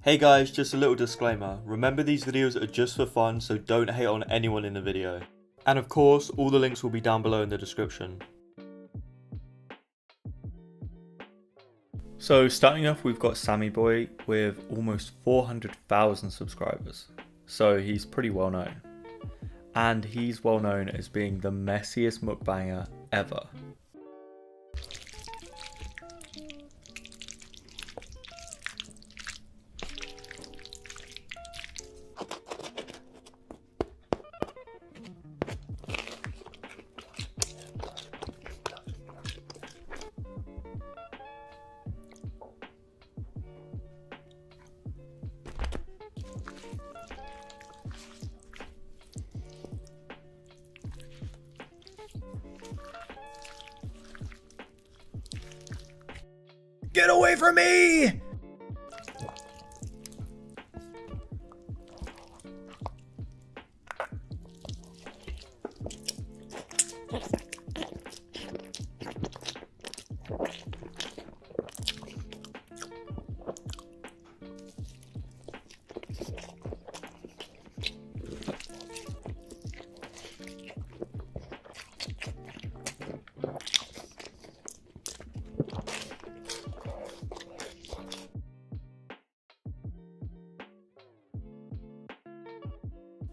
Hey guys, just a little disclaimer. Remember, these videos are just for fun, so don't hate on anyone in the video. And of course, all the links will be down below in the description. So starting off, we've got Sammy Boy with almost 400,000 subscribers. So he's pretty well known. And he's well known as being the messiest mukbanger ever. Get away from me!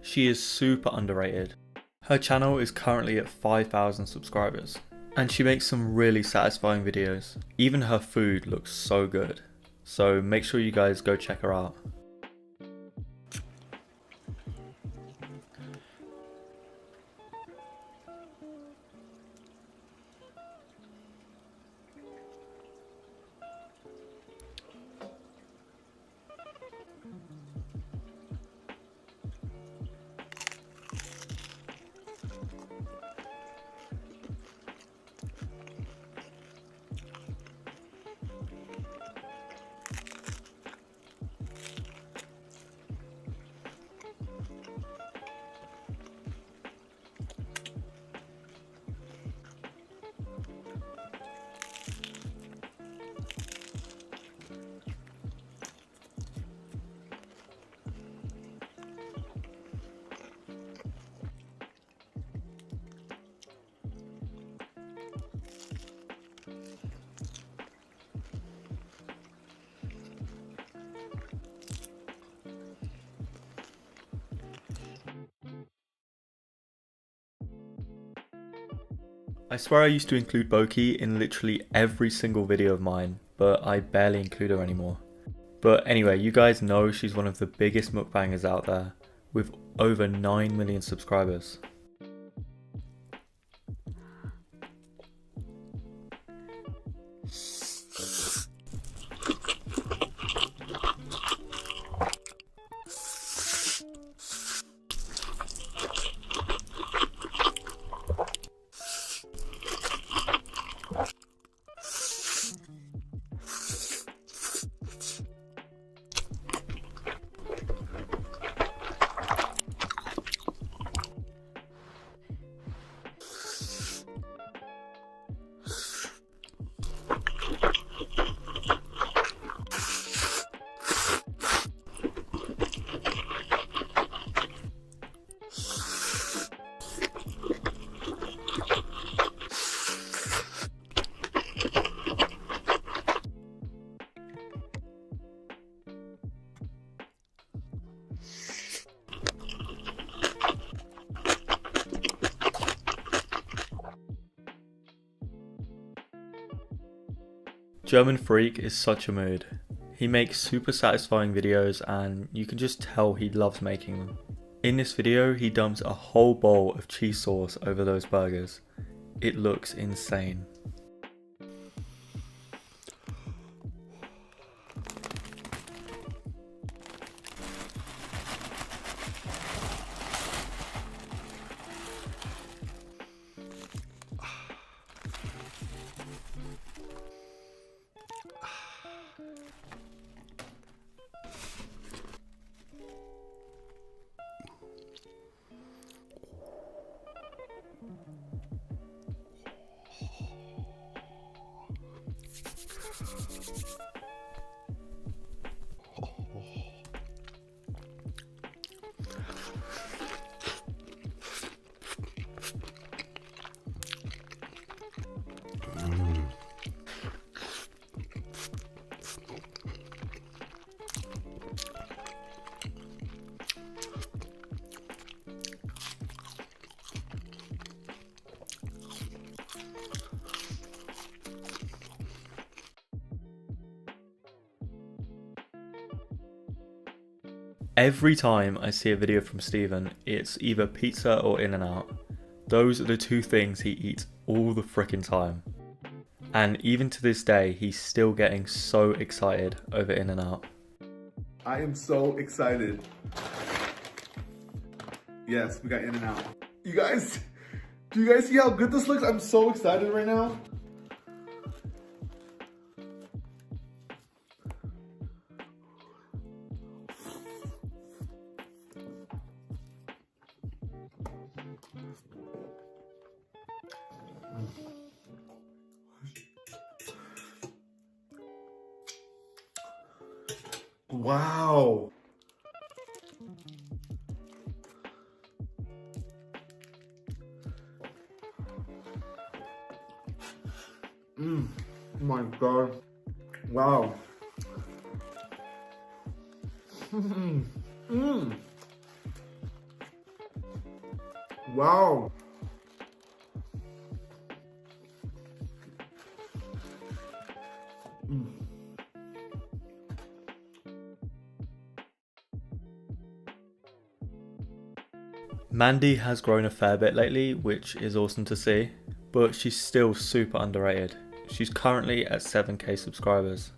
She is super underrated. Her channel is currently at 5,000 subscribers, and she makes some really satisfying videos. Even her food looks so good, so make sure you guys go check her out. I swear I used to include Boki in literally every single video of mine, but I barely include her anymore. But anyway, you guys know she's one of the biggest mukbangers out there, with over 9 million subscribers. German Freak is such a mood. He makes super satisfying videos and you can just tell he loves making them. In this video, he dumps a whole bowl of cheese sauce over those burgers. It looks insane. Every time I see a video from Steven, it's either pizza or In-N-Out. Those are the two things he eats all the frickin' time. And even to this day, he's still getting so excited over In-N-Out. I am so excited. Yes, we got In-N-Out. You guys, do you guys see how good this looks? I'm so excited right now. Wow. Oh my God. Wow. Wow. Mandy has grown a fair bit lately, which is awesome to see, but she's still super underrated. She's currently at 7k subscribers.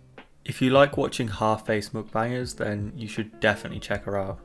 If you like watching half-faced mukbangers, then you should definitely check her out.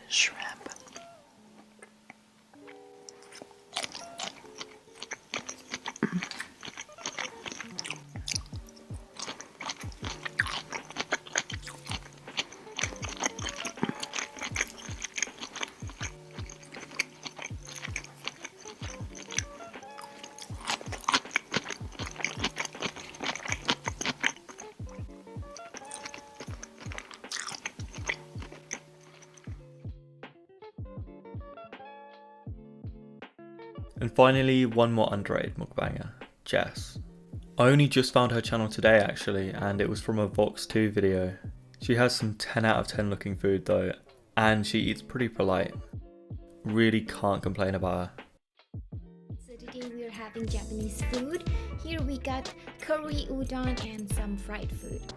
Shrimp. And finally, one more underrated mukbanger, Jess. I only just found her channel today actually, and it was from a Vox 2 video. She has some 10 out of 10 looking food though, and she eats pretty polite. Really can't complain about her. So today we are having Japanese food. Here we got curry udon and some fried food.